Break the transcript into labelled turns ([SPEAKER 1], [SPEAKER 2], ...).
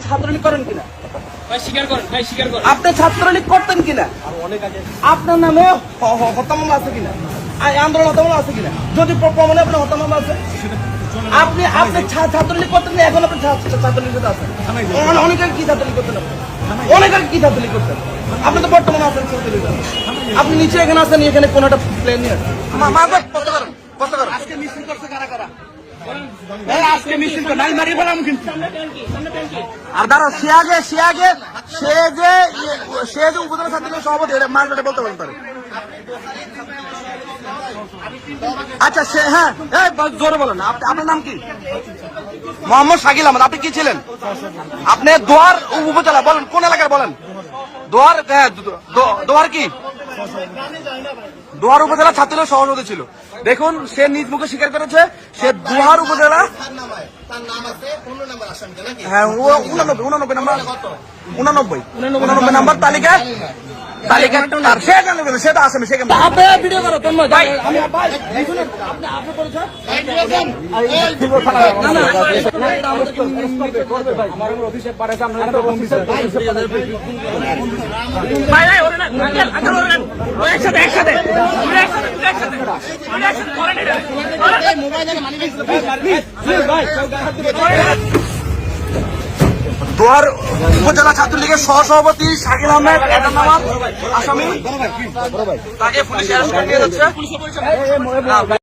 [SPEAKER 1] ছাত্রলীগ করেন কিনা?
[SPEAKER 2] ভাই স্বীকার করেন, ভাই স্বীকার করেন।
[SPEAKER 1] আপনি ছাত্রলীগ করতেন কিনা? আপনার নামে হত্যা মামলা আছে কিনা? আন্দোলন হত্যা মামলা আছে কিনা? যদি প্রমাণে আপনার হত্যা মামলা আছে, আপনি ছাত্রলীগ করতেন না, এখন আপনি ছাত্রলীগ আছেন। অনেকে কি ছাত্রলীগ করতেন? অনেকে কি ছাত্রলীগ করতেন? আপনি তো বর্তমানে আছেন ছাত্রলীগ। আপনি নিচে এখানে আছেন, এখানে কোন একটা প্লেন নিয়ে আজকে মিছিল করছে কারা কারা? আজকে মিছিল করে নাই মারি বললাম কিন্তু। আর দাঁড়া, সে যে উপজেলা ছাত্রলীগের সভাপতি, মারবে বলতে পারে। আচ্ছা সে, হ্যাঁ জোরে বলেন। আপনার নাম কি? মোহাম্মদ শাকিল আহমদ। আপনি কি ছিলেন? আপনি দোয়ার উপজেলা, বলেন কোন এলাকার বলেন? দোয়ার কি? দোয়ার উপজেলা ছাত্রলীগের সভাপতি ছিল। দেখুন, সে নিজ মুখে স্বীকার করেছে সে দোয়ার উপজেলা। হ্যাঁ, 89 নাম্বার তালিকা সেটা আসেনি। ভিডিও করো দোয়ার উপজেলা ছাত্রলীগের সহসভাপতি শাকিল আহমেদ আসামি, তাকে পুলিশ অ্যারেস্ট করে নিয়ে যাচ্ছে।